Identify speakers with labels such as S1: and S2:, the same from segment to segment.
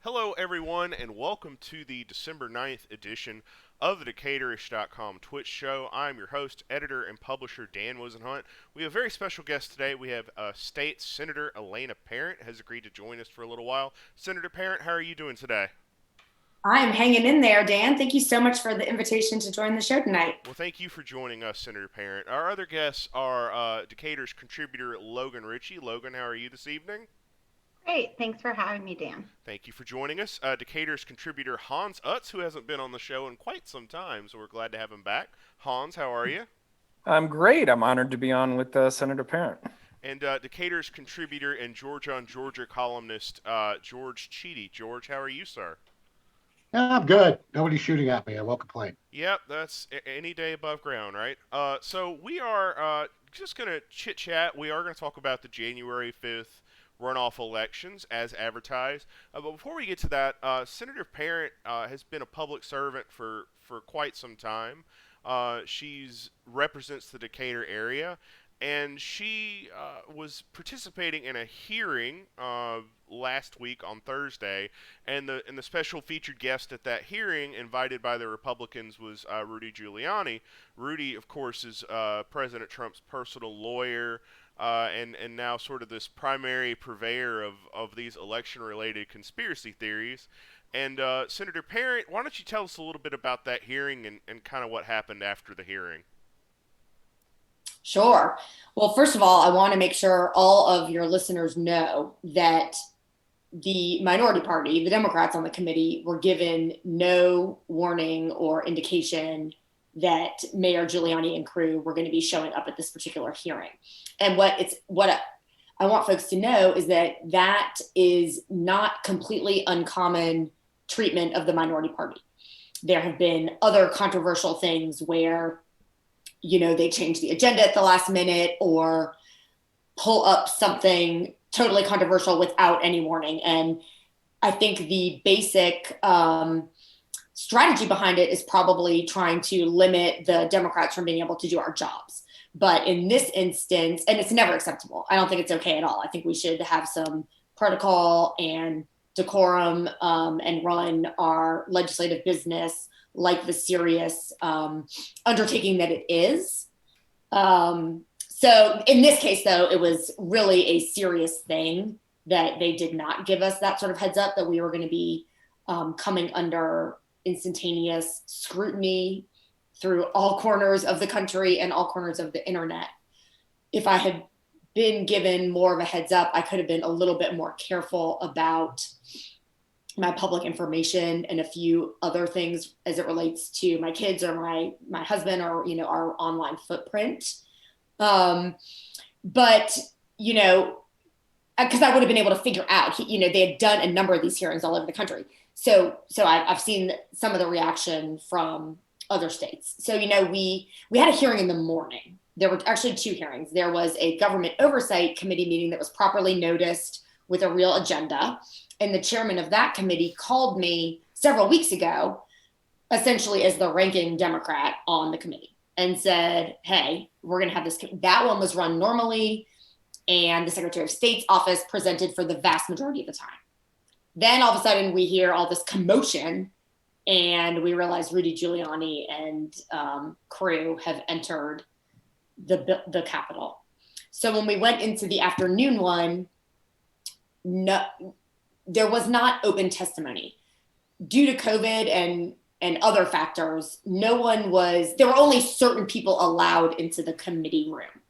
S1: Hello, everyone, and welcome to the December 9th edition of the Decaturish.com Twitch Show. I'm your host, editor, and publisher Dan Wisenhunt. We have a very special guest today. We have State Senator Elena Parent has agreed to join us for a little while. Senator Parent, how are you doing today?
S2: I'm hanging in there, Dan. Thank you so much for the invitation to join the show tonight.
S1: Well, thank you for joining us, Senator Parent. Our other guests are Decatur's contributor Logan Ritchie. Logan, how are you this evening?
S3: Great. Thanks for having me, Dan.
S1: Thank you for joining us. Decatur's contributor Hans Utz, who hasn't been on the show in quite some time, so we're glad to have him back. Hans, how are you?
S4: I'm great. I'm honored to be on with Senator Parent.
S1: And Decatur's contributor and Georgia on Georgia columnist George Cheedy. George, how are you, sir?
S5: I'm good. Nobody's shooting at me. I won't complain.
S1: Yep, that's any day above ground, right? So we are just going to chit-chat. We are going to talk about the January 5th runoff elections as advertised. But before we get to that, Senator Parent has been a public servant for quite some time. She's represents the Decatur area, and she was participating in a hearing last week on Thursday, and the special featured guest at that hearing, invited by the Republicans, was Rudy Giuliani. Rudy, of course, is President Trump's personal lawyer. And now sort of this primary purveyor of these election-related conspiracy theories. And Senator Parent, why don't you tell us a little bit about that hearing and kind of what happened after the hearing?
S2: Sure. Well, first of all, I want to make sure all of your listeners know that the minority party, the Democrats on the committee, were given no warning or indication that Mayor Giuliani and crew were going to be showing up at this particular hearing. And what I want folks to know is that is not completely uncommon treatment of the minority party. There have been other controversial things where, they change the agenda at the last minute or pull up something totally controversial without any warning. And I think the basic strategy behind it is probably trying to limit the Democrats from being able to do our jobs. But in this instance, and it's never acceptable. I don't think it's okay at all. I think we should have some protocol and decorum and run our legislative business like the serious undertaking that it is. So in this case, though, it was really a serious thing that they did not give us that sort of heads up that we were going to be coming under instantaneous scrutiny through all corners of the country and all corners of the internet. If I had been given more of a heads up, I could have been a little bit more careful about my public information and a few other things as it relates to my kids or my husband or, our online footprint. But, because I would have been able to figure out, they had done a number of these hearings all over the country. So I've seen some of the reaction from other states. So, we had a hearing in the morning. There were actually two hearings. There was a government oversight committee meeting that was properly noticed with a real agenda. And the chairman of that committee called me several weeks ago, essentially as the ranking Democrat on the committee, and said, hey, we're going to have this. That one was run normally, and the Secretary of State's office presented for the vast majority of the time. Then all of a sudden we hear all this commotion, and we realize Rudy Giuliani and crew have entered the Capitol. So when we went into the afternoon one, there was not open testimony. Due to COVID and other factors, there were only certain people allowed into the committee room,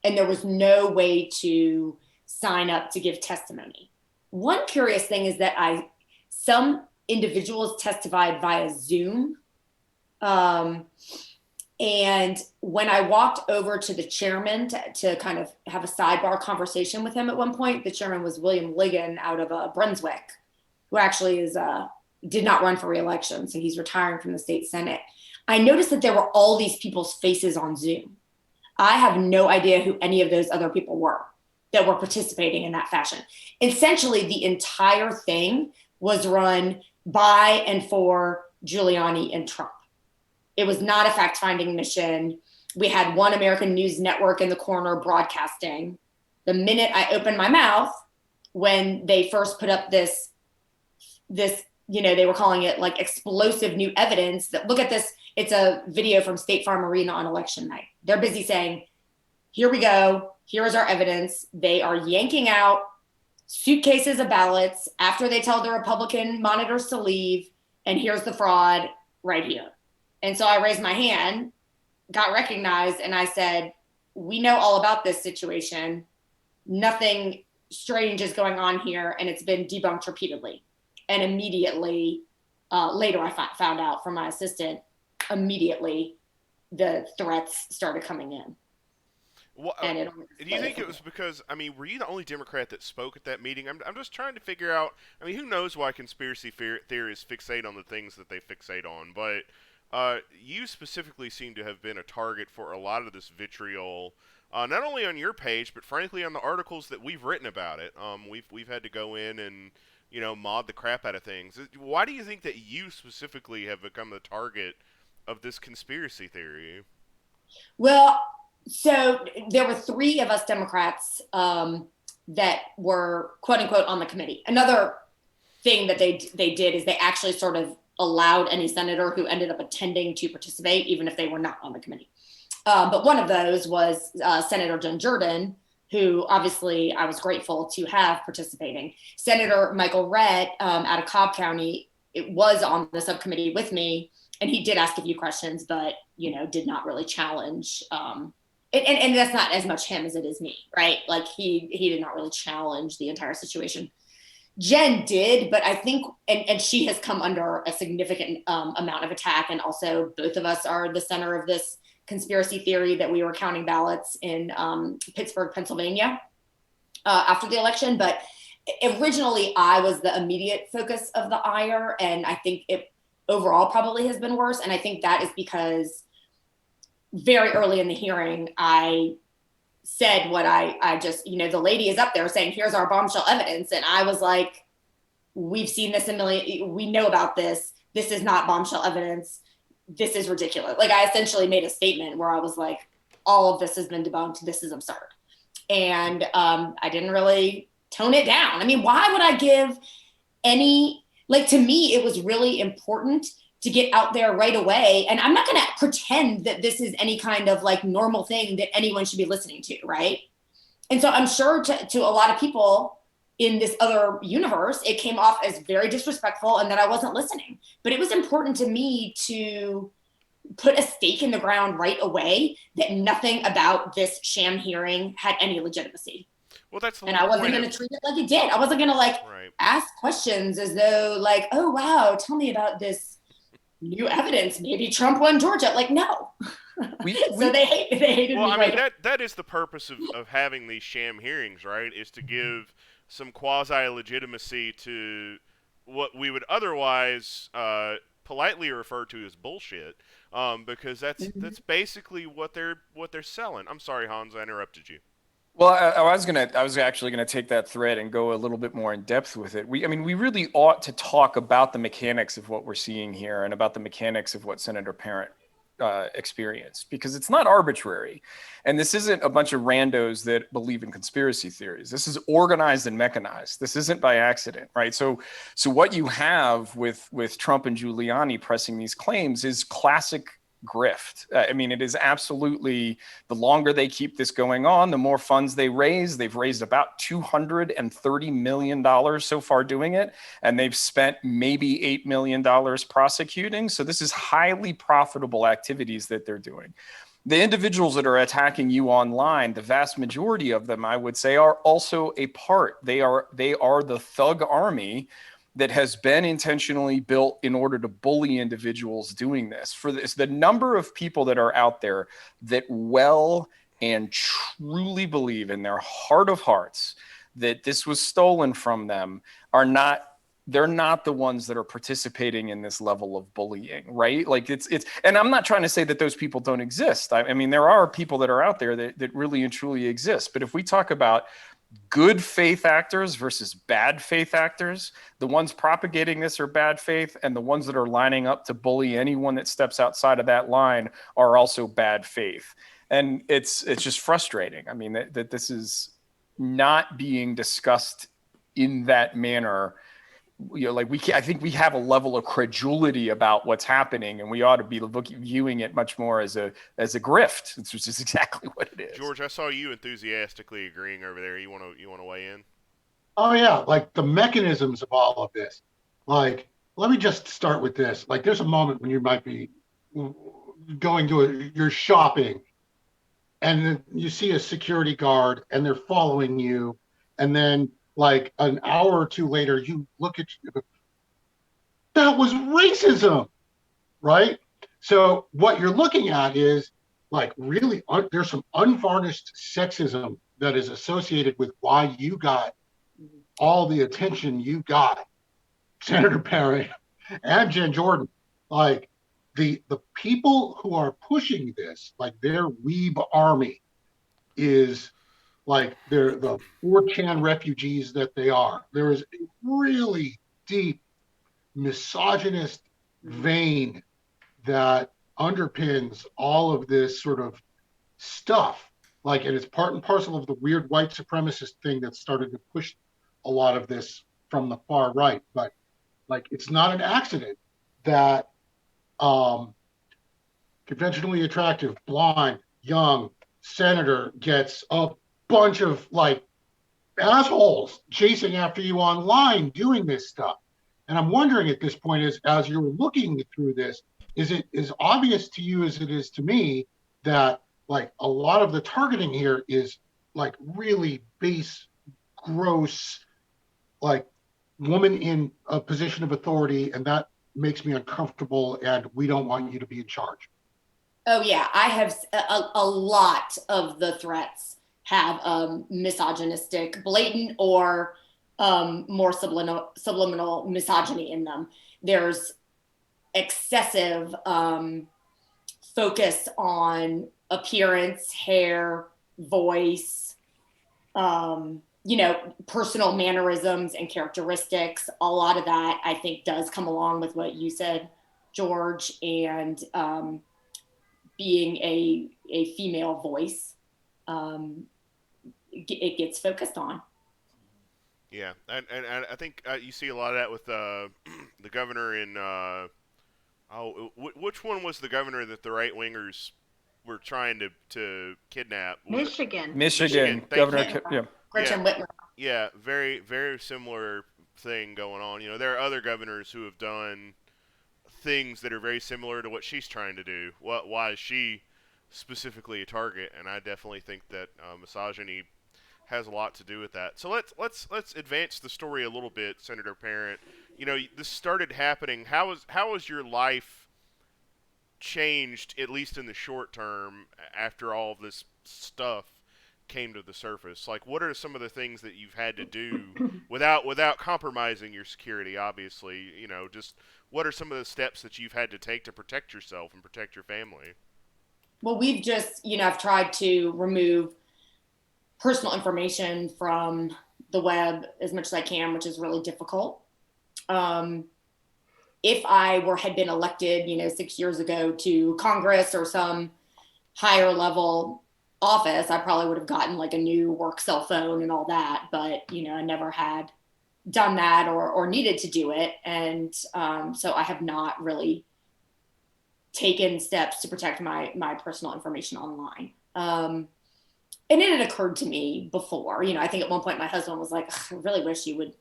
S2: and there was no way to sign up to give testimony. One curious thing is that some individuals testified via Zoom. And when I walked over to the chairman to kind of have a sidebar conversation with him at one point, the chairman was William Ligon out of Brunswick, who actually did not run for re-election. So he's retiring from the state Senate. I noticed that there were all these people's faces on Zoom. I have no idea who any of those other people were that were participating in that fashion. Essentially, the entire thing was run by and for Giuliani and Trump. It was not a fact-finding mission. We had One American News Network in the corner broadcasting. The minute I opened my mouth, when they first put up this this, they were calling it like explosive new evidence that look at this. It's a video from State Farm Arena on election night. They're busy saying, here we go. Here is our evidence. They are yanking out suitcases of ballots after they tell the Republican monitors to leave. And here's the fraud right here. And so I raised my hand, got recognized, and I said, we know all about this situation. Nothing strange is going on here, and it's been debunked repeatedly. And immediately, later I found out from my assistant, immediately the threats started coming in.
S1: Well,
S2: And
S1: do you think it was because, were you the only Democrat that spoke at that meeting? I'm just trying to figure out, who knows why conspiracy theorists fixate on the things that they fixate on, but you specifically seem to have been a target for a lot of this vitriol, not only on your page, but frankly on the articles that we've written about it. We've had to go in and, mod the crap out of things. Why do you think that you specifically have become the target of this conspiracy theory?
S2: Well, so there were 3 of us Democrats that were quote unquote on the committee. Another thing that they did is they actually sort of allowed any senator who ended up attending to participate, even if they were not on the committee. But one of those was Senator Jen Jordan, who obviously I was grateful to have participating. Senator Michael Rett out of Cobb County, it was on the subcommittee with me, and he did ask a few questions, but did not really challenge. And that's not as much him as it is me, right? Like he did not really challenge the entire situation. Jen did, but I think, and she has come under a significant amount of attack, and also both of us are the center of this conspiracy theory that we were counting ballots in Pittsburgh, Pennsylvania after the election. But originally I was the immediate focus of the ire, and I think it overall probably has been worse. And I think that is because very early in the hearing, I said what I just, the lady is up there saying, here's our bombshell evidence. And I was like, we've seen this we know about this. This is not bombshell evidence. This is ridiculous. Like I essentially made a statement where I was like, all of this has been debunked. This is absurd. And I didn't really tone it down. Why would I give to me, it was really important to get out there right away. And I'm not going to pretend that this is any kind of like normal thing that anyone should be listening to, right? And so I'm sure to a lot of people in this other universe, it came off as very disrespectful and that I wasn't listening. But it was important to me to put a stake in the ground right away that nothing about this sham hearing had any legitimacy.
S1: Well, that's the
S2: and I wasn't going to treat it like it did. I wasn't going to ask questions as though like, oh, wow, tell me about this new evidence. Maybe Trump won Georgia. Like, no. So they hated
S1: well,
S2: me.
S1: Well, that is the purpose of having these sham hearings, right? Is to give some quasi-legitimacy to what we would otherwise politely refer to as bullshit, because that's basically what they're selling. I'm sorry, Hans, I interrupted you.
S4: Well, I was actually gonna take that thread and go a little bit more in depth with it. We really ought to talk about the mechanics of what we're seeing here and about the mechanics of what Senator Parent experienced, because it's not arbitrary, and this isn't a bunch of randos that believe in conspiracy theories. This is organized and mechanized. This isn't by accident, right? So what you have with Trump and Giuliani pressing these claims is classic grift. It is absolutely, the longer they keep this going on, the more funds they raise. They've raised about $230 million so far doing it, and they've spent maybe $8 million prosecuting. So this is highly profitable activities that they're doing. The individuals that are attacking you online, the vast majority of them, I would say, are also a part. They are the thug army that has been intentionally built in order to bully individuals doing this. For this, the number of people that are out there that well and truly believe in their heart of hearts that this was stolen from them they're not the ones that are participating in this level of bullying, right? Like it's, and I'm not trying to say that those people don't exist. There are people that are out there that really and truly exist. But if we talk about good faith actors versus bad faith actors, the ones propagating this are bad faith, and the ones that are lining up to bully anyone that steps outside of that line are also bad faith. And it's just frustrating. That this is not being discussed in that manner like I think we have a level of credulity about what's happening, and we ought to be viewing it much more as a grift, which is exactly what it is.
S1: George, I saw you enthusiastically agreeing over there. You want to weigh in?
S5: Oh yeah, like the mechanisms of all of this. Like, let me just start with this. Like, there's a moment when you might be going to you're shopping, and then you see a security guard, and they're following you, and then like an hour or two later, you look at that was racism, right? So what you're looking at is like really there's some unvarnished sexism that is associated with why you got all the attention you got, Senator Perry and Jen Jordan. Like the people who are pushing this, like their weeb army, is like they're the 4chan refugees that they are. There is a really deep misogynist vein that underpins all of this sort of stuff. Like, and it's part and parcel of the weird white supremacist thing that started to push a lot of this from the far right. But like, it's not an accident that conventionally attractive, blonde, young senator gets a bunch of like assholes chasing after you online doing this stuff. And I'm wondering at this point, as you're looking through this, is it as obvious to you as it is to me that like a lot of the targeting here is like really base, gross, like woman in a position of authority, and that makes me uncomfortable, and we don't want you to be in charge?
S2: Oh yeah, I have a lot of the threats have misogynistic, blatant, or more subliminal misogyny in them. There's excessive focus on appearance, hair, voice, personal mannerisms and characteristics. A lot of that, I think, does come along with what you said, George, and being a female voice, it gets focused on.
S1: Yeah, and I think you see a lot of that with the governor in which one was the governor that the right wingers were trying to kidnap?
S3: Michigan.
S4: Michigan. Governor. Yeah.
S2: Gretchen Whitmer.
S1: Yeah, very very similar thing going on. You know, there are other governors who have done things that are very similar to what she's trying to do. Why is she specifically a target? And I definitely think that misogyny has a lot to do with that. So let's advance the story a little bit, Senator Parent. You know, this started happening. How has your life changed, at least in the short term, after all of this stuff came to the surface? Like, what are some of the things that you've had to do without compromising your security? Obviously, you know, just what are some of the steps that you've had to take to protect yourself and protect your family?
S2: Well, we've just, I've tried to remove personal information from the web as much as I can, which is really difficult. If I had been elected, 6 years ago to Congress or some higher level office, I probably would have gotten like a new work cell phone and all that. But, I never had done that or needed to do it. And so I have not really taken steps to protect my personal information online. And it had occurred to me before, I think at one point my husband was like, I really wish you would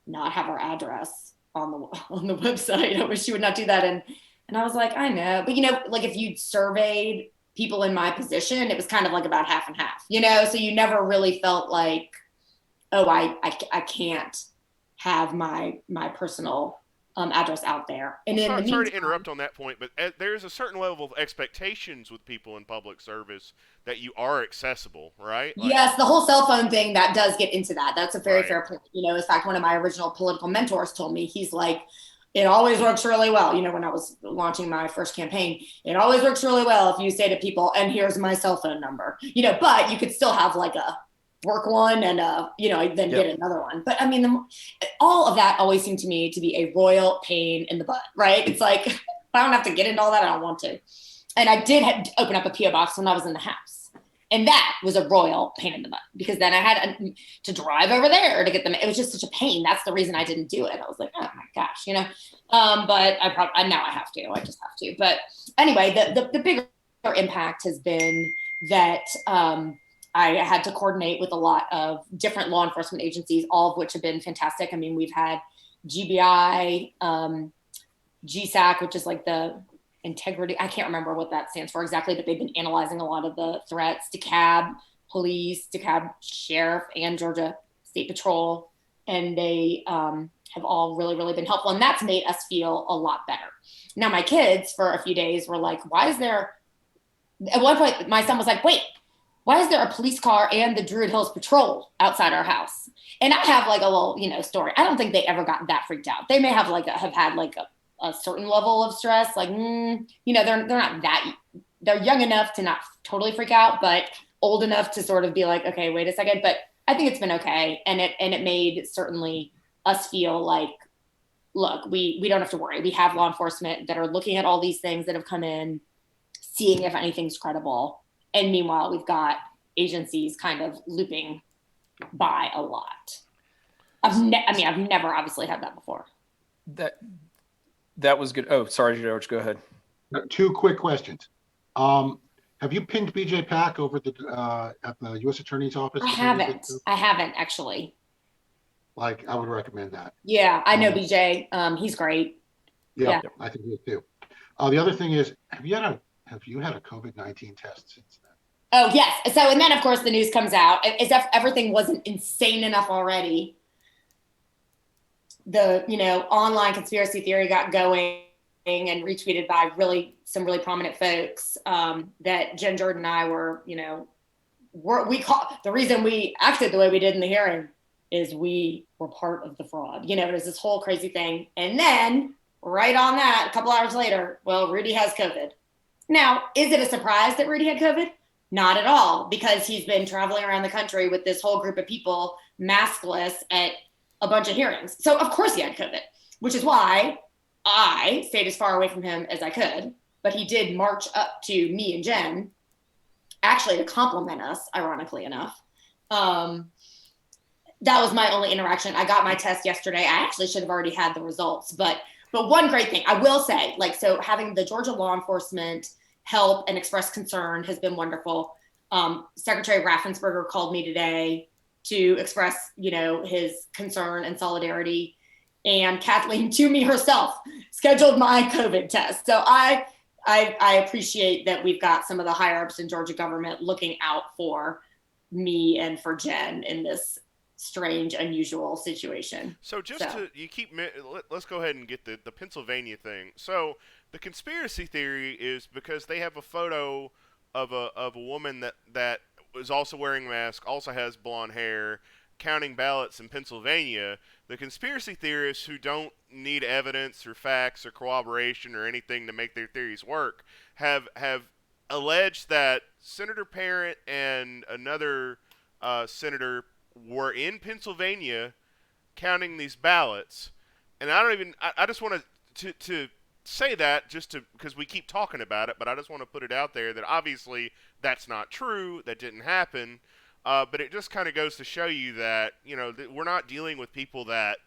S2: not have our address on the website. I wish you would not do that. And I was like, I know, but like if you'd surveyed people in my position, it was kind of like about half and half, so you never really felt like, oh, I can't have my personal address out there. And
S1: sorry to interrupt on that point, but there's a certain level of expectations with people in public service that you are accessible, right? Like,
S2: yes, the whole cell phone thing, that does get into that. That's a very fair point. In fact, one of my original political mentors told me, he's like, it always works really well. When I was launching my first campaign, it always works really well if you say to people, and here's my cell phone number, but you could still have like a work one and then get another one. But I mean, all of that always seemed to me to be a royal pain in the butt, right? It's like, if I don't have to get into all that, I don't want to. And I did open up a PO box when I was in the House. And that was a royal pain in the butt because then I had to drive over there to get them. It was just such a pain. That's the reason I didn't do it. I was like, oh my gosh, you know. But now I have to. I just have to. But anyway, the bigger impact has been that I had to coordinate with a lot of different law enforcement agencies, all of which have been fantastic. I mean, we've had GBI, GSAC, which is like the integrity. I can't remember what that stands for exactly, but they've been analyzing a lot of the threats. DeKalb Police, DeKalb Sheriff, and Georgia State Patrol. And they have all really, really been helpful. And that's made us feel a lot better. Now, my kids for a few days were like, why is there, at one point, my son was like, wait, why is there a police car and the Druid Hills Patrol outside our house? And I have like a little, story. I don't think they ever got that freaked out. They may have had a certain level of stress, like, they're not that, they're young enough to not totally freak out, but old enough to sort of be like, okay, wait a second. But I think it's been okay. And it made certainly us feel like, look, we don't have to worry. We have law enforcement that are looking at all these things that have come in, seeing if anything's credible. And meanwhile, we've got agencies kind of looping by a lot. I've never obviously had that before.
S4: That was good. Oh, sorry, George, go ahead.
S5: Two quick questions. Have you pinged BJ Pack over at the U.S. Attorney's Office?
S2: I haven't actually.
S5: Like, I would recommend that.
S2: Yeah, I know BJ. He's great.
S5: Yeah, I think he is too. The other thing is, have you had a COVID-19 test since then?
S2: Oh, yes. So, and then of course the news comes out as if everything wasn't insane enough already. The, online conspiracy theory got going and retweeted by some really prominent folks that Jen Jordan and I were, the reason we acted the way we did in the hearing is we were part of the fraud. There's this whole crazy thing. And then right on that, a couple hours later, well, Rudy has COVID. Now, is it a surprise that Rudy had COVID? Not at all, because he's been traveling around the country with this whole group of people maskless at a bunch of hearings. So of course he had COVID, which is why I stayed as far away from him as I could. But he did march up to me and Jen, actually to compliment us, ironically enough. That was my only interaction. I got my test yesterday. I actually should have already had the results. But one great thing, I will say, so having the Georgia law enforcement help and express concern has been wonderful. Secretary Raffensperger called me today to express, his concern and solidarity. And Kathleen Toomey herself scheduled my COVID test. So I appreciate that we've got some of the higher ups in Georgia government looking out for me and for Jen in this strange, unusual situation.
S1: So let's go ahead and get the Pennsylvania thing. So the conspiracy theory is because they have a photo of a woman that is also wearing a mask, also has blonde hair, counting ballots in Pennsylvania. The conspiracy theorists who don't need evidence or facts or corroboration or anything to make their theories work have alleged that Senator Parent and another senator were in Pennsylvania counting these ballots. And I just want to say that because we keep talking about it, but I just want to put it out there that obviously that's not true. That didn't happen. But it just kind of goes to show you that, that we're not dealing with people that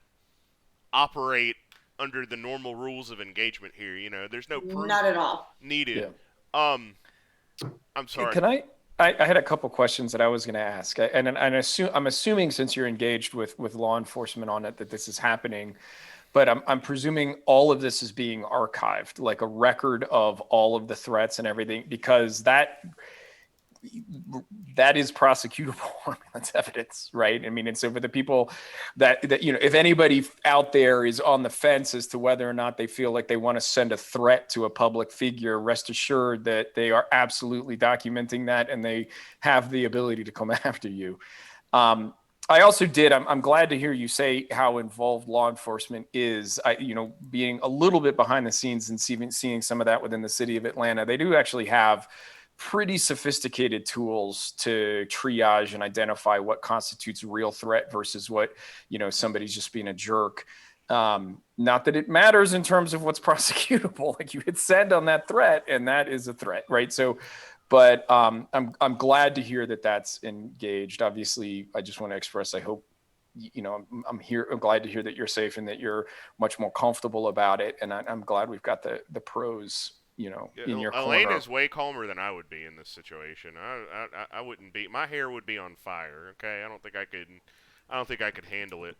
S1: operate under the normal rules of engagement here. There's no proof
S2: not at all
S1: needed.
S4: Yeah.
S1: I'm sorry.
S4: Can I had a couple questions that I was going to ask, and I'm assuming since you're engaged with law enforcement on it that this is happening, but I'm presuming all of this is being archived, like a record of all of the threats and everything, because that is prosecutable. I mean, that's evidence, right? I mean, and so for the people that if anybody out there is on the fence as to whether or not they feel like they want to send a threat to a public figure, rest assured that they are absolutely documenting that and they have the ability to come after you. I also I'm glad to hear you say how involved law enforcement is. Being a little bit behind the scenes and seeing some of that within the city of Atlanta, they do actually have pretty sophisticated tools to triage and identify what constitutes a real threat versus what, somebody's just being a jerk. Not that it matters in terms of what's prosecutable, like you hit send on that threat and that is a threat, right? So, But I'm glad to hear that that's engaged. Obviously, I just want to express, I hope, I'm here. I'm glad to hear that you're safe and that you're much more comfortable about it. And I'm glad we've got the pros, in your
S1: Elaine
S4: corner.
S1: is way calmer than I would be in this situation. I wouldn't be. My hair would be on fire. Okay, I don't think I could. I don't think I could handle it.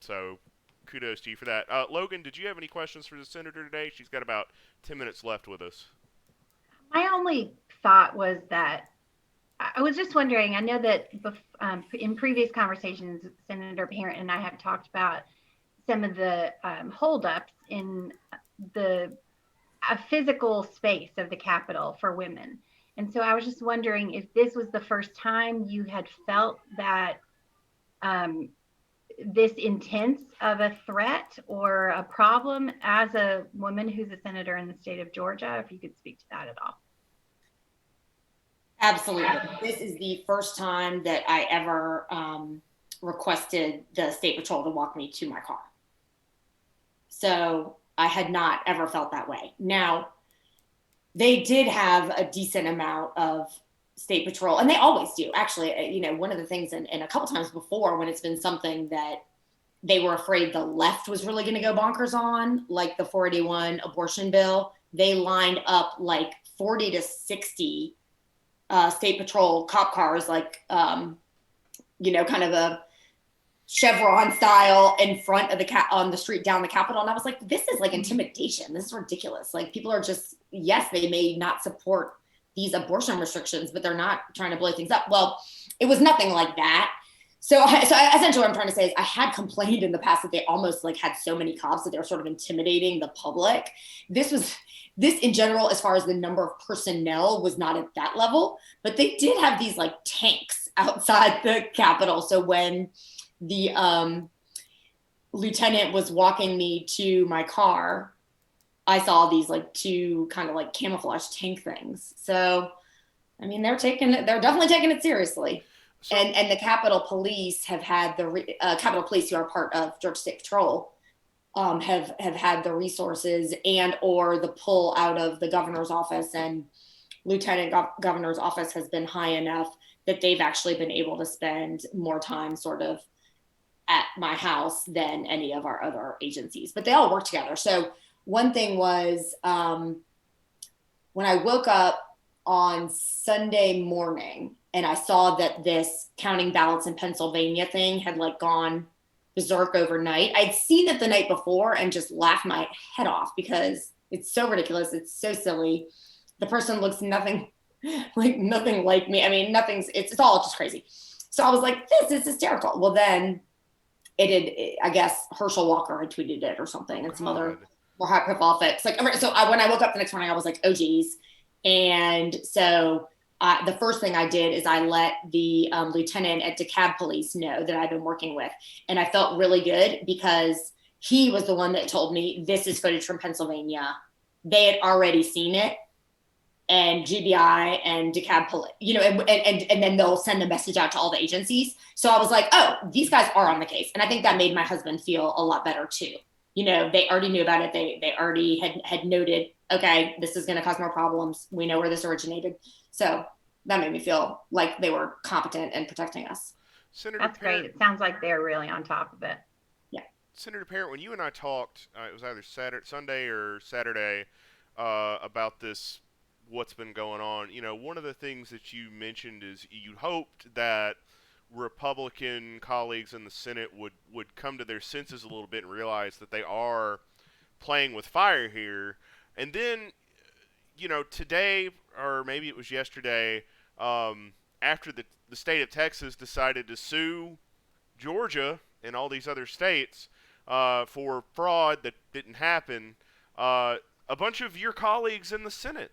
S1: So kudos to you for that. Logan, did you have any questions for the senator today? She's got about 10 minutes left with us.
S3: My only thought was that I was just wondering, I know that in previous conversations, Senator Parent and I have talked about some of the holdups in the physical space of the Capitol for women. And so I was just wondering if this was the first time you had felt that this intense of a threat or a problem as a woman who's a senator in the state of Georgia, if you could speak to that at all.
S2: Absolutely. This is the first time that I ever requested the State Patrol to walk me to my car. So I had not ever felt that way. Now, they did have a decent amount of State Patrol, and they always do. Actually, one of the things, and a couple times before when it's been something that they were afraid the left was really going to go bonkers on, like the 481 abortion bill, they lined up like 40 to 60 State Patrol cop cars, like, kind of a Chevron style in front of on the street down the Capitol. And I was like, this is like intimidation. This is ridiculous. Like, people are just, yes, they may not support these abortion restrictions, but they're not trying to blow things up. Well, it was nothing like that. So essentially what I'm trying to say is I had complained in the past that they almost like had so many cops that they were sort of intimidating the public. This in general, as far as the number of personnel, was not at that level, but they did have these like tanks outside the Capitol. So when the lieutenant was walking me to my car, I saw these like two kind of like camouflage tank things. So, I mean, they're definitely taking it seriously. So, and the Capitol Police have had Capitol Police, who are part of Georgia State Patrol, have had the resources and or the pull out of the governor's office, and lieutenant governor's office has been high enough that they've actually been able to spend more time sort of at my house than any of our other agencies, but they all work together. So one thing was when I woke up on Sunday morning and I saw that this counting ballots in Pennsylvania thing had like gone berserk overnight. I'd seen it the night before and just laughed my head off because it's so ridiculous. It's so silly. The person looks nothing like me. I mean, it's all just crazy. So I was like, this is hysterical. Well, then I guess Herschel Walker had tweeted it or something, and some other more high profile folks. Like, so when I woke up the next morning, I was like, oh geez. And so the first thing I did is I let the lieutenant at DeKalb Police know that I've been working with. And I felt really good because he was the one that told me this is footage from Pennsylvania. They had already seen it. And GBI and DeKalb Police, and then they'll send a message out to all the agencies. So I was like, oh, these guys are on the case. And I think that made my husband feel a lot better too. They already knew about it. They already had noted, okay, this is going to cause more problems. We know where this originated. So that made me feel like they were competent in protecting us.
S3: That's great. It sounds like they're really on top of it.
S2: Yeah.
S1: Senator Parent, when you and I talked, it was either Sunday or Saturday, about this, what's been going on, one of the things that you mentioned is you hoped that Republican colleagues in the Senate would come to their senses a little bit and realize that they are playing with fire here. And then, today, or maybe it was yesterday, after the state of Texas decided to sue Georgia and all these other states for fraud that didn't happen, a bunch of your colleagues in the Senate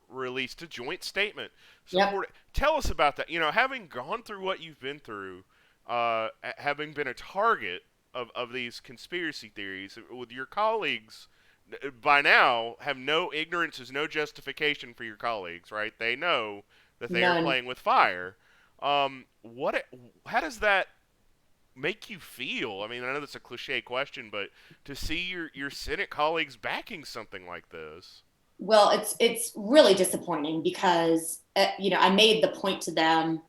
S1: released a joint statement.
S2: Yep.
S1: Tell us about that. Having gone through what you've been through, having been a target of these conspiracy theories, with your colleagues, by now have no ignorance is no justification for your colleagues, right? They know that they are playing with fire. How does that make you feel? I mean, I know that's a cliche question, but to see your Senate colleagues backing something like this.
S2: Well, it's really disappointing because I made the point to them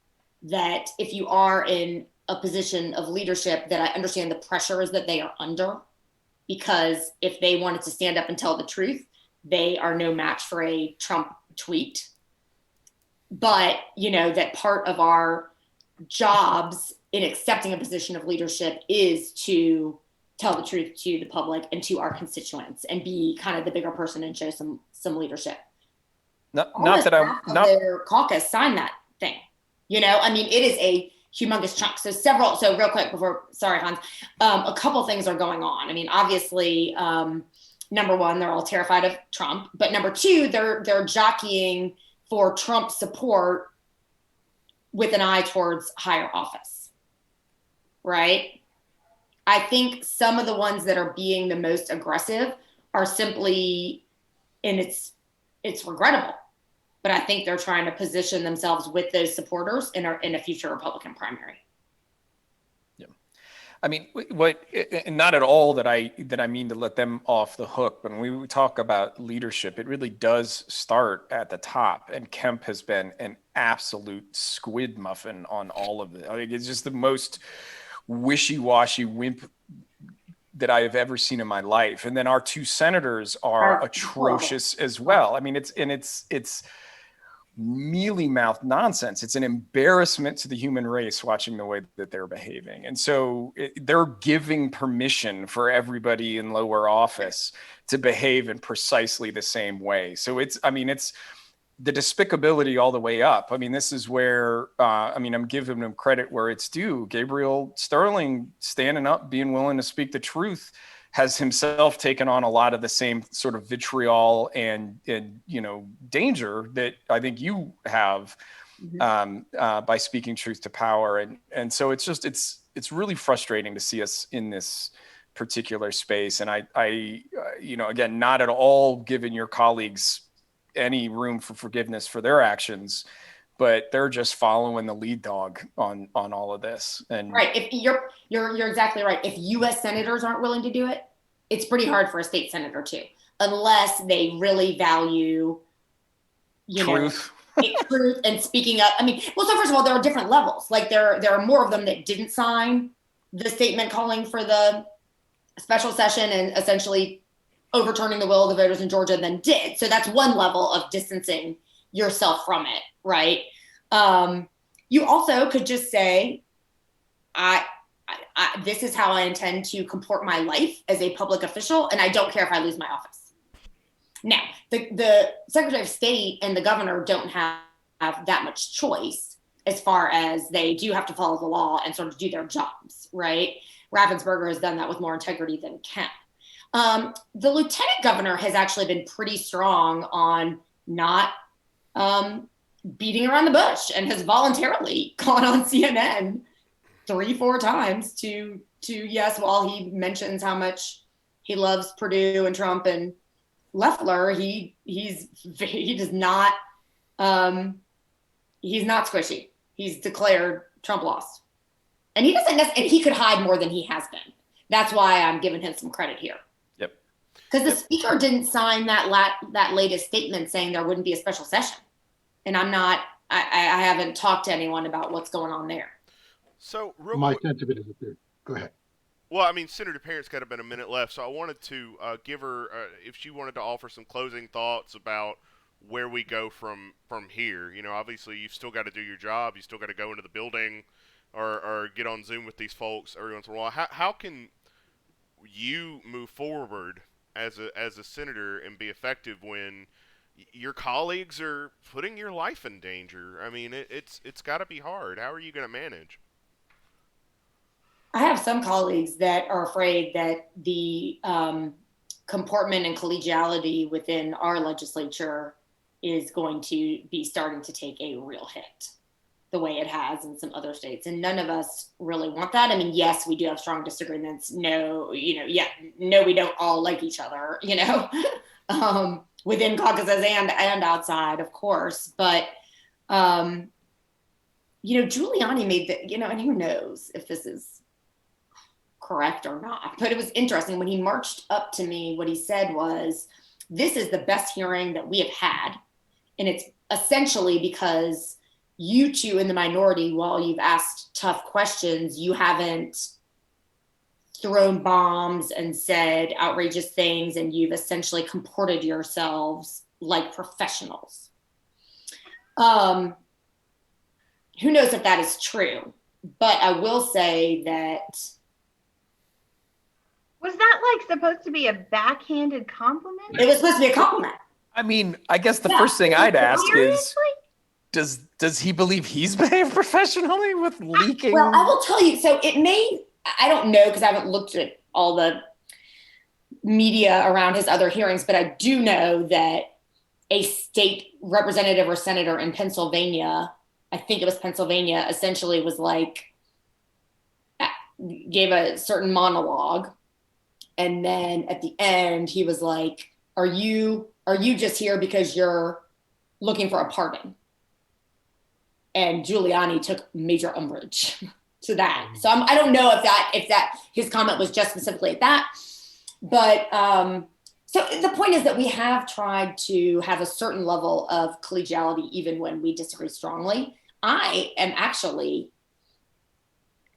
S2: that if you are in a position of leadership, that I understand the pressures that they are under, because if they wanted to stand up and tell the truth, they are no match for a Trump tweet. But that part of our jobs in accepting a position of leadership is to tell the truth to the public and to our constituents and be kind of the bigger person and show some leadership.
S4: Not that I'm not
S2: their caucus signed that thing. I mean, it is a humongous chunk. So real quick sorry, Hans, a couple things are going on. I mean, obviously, number one, they're all terrified of Trump, but number two, they're jockeying for Trump support with an eye towards higher office, right? I think some of the ones that are being the most aggressive are simply, and it's regrettable, but I think they're trying to position themselves with those supporters in a future Republican primary.
S4: Yeah, I mean, not at all that I mean to let them off the hook. When we talk about leadership, it really does start at the top, and Kemp has been an absolute squid muffin on all of it. I mean, it's just the most wishy-washy wimp that I have ever seen in my life. And then our two senators are atrocious as well. I mean, it's mealy-mouthed nonsense. It's an embarrassment to the human race watching the way that they're behaving. And so they're giving permission for everybody in lower office to behave in precisely the same way. So it's the despicability all the way up. I mean, this is where, I'm giving them credit where it's due. Gabriel Sterling standing up, being willing to speak the truth, has himself taken on a lot of the same sort of vitriol and danger that I think you have by speaking truth to power. And so it's really frustrating to see us in this particular space. And I again, not at all giving your colleagues any room for forgiveness for their actions, but they're just following the lead dog on all of this. And
S2: right, if you're exactly right. If U.S. senators aren't willing to do it, it's pretty hard for a state senator to, unless they really value,
S4: truth.
S2: Truth and speaking up. I mean, well, so first of all, there are different levels. Like there are more of them that didn't sign the statement calling for the special session and essentially overturning the will of the voters in Georgia than did. So that's one level of distancing yourself from it, right? You also could just say, this is how I intend to comport my life as a public official, and I don't care if I lose my office. Now, the Secretary of State and the governor don't have that much choice, as far as they do have to follow the law and sort of do their jobs, right? Raffensperger has done that with more integrity than Kemp. The lieutenant governor has actually been pretty strong on not beating around the bush, and has voluntarily gone on CNN 3-4 times to yes, while he mentions how much he loves Purdue and Trump and Loeffler, he's not squishy. He's declared Trump lost, and he doesn't. And he could hide more than he has been. That's why I'm giving him some credit here.
S4: Yep.
S2: Because the speaker didn't sign that latest statement saying there wouldn't be a special session, and I haven't talked to anyone about what's going on there.
S1: So
S5: my sense of it is that go ahead.
S1: Well, I mean, Senator Parent's got about a minute left, so I wanted to give her, if she wanted to offer some closing thoughts about where we go from here. Obviously, you've still got to do your job. You still got to go into the building or get on Zoom with these folks every once in a while. How can you move forward as a senator and be effective when your colleagues are putting your life in danger? I mean, it's got to be hard. How are you going to manage?
S2: I have some colleagues that are afraid that the comportment and collegiality within our legislature is going to be starting to take a real hit, the way it has in some other states. And none of us really want that. I mean, yes, we do have strong disagreements. No, we don't all like each other, within caucuses and outside, of course. But, Giuliani made and who knows if this is correct or not, but it was interesting when he marched up to me. What he said was this is the best hearing that we have had. And it's essentially because you two in the minority, while you've asked tough questions, you haven't thrown bombs and said outrageous things, and you've essentially comported yourselves like professionals. Who knows if that is true, but I will say that.
S3: Was that like supposed to be a backhanded compliment?
S2: It was supposed to be a compliment.
S4: I mean, I guess the first thing I'd ask is, does he believe he's behaved professionally with leaking?
S2: Well, I will tell you, so it may, I don't know, because I haven't looked at all the media around his other hearings, but I do know that a state representative or senator in Pennsylvania, I think it was Pennsylvania, essentially was like, gave a certain monologue. And then at the end, he was like, are you just here because you're looking for a pardon? And Giuliani took major umbrage to that. So I don't know if that his comment was just specifically at that. But so the point is that we have tried to have a certain level of collegiality even when we disagree strongly. I am actually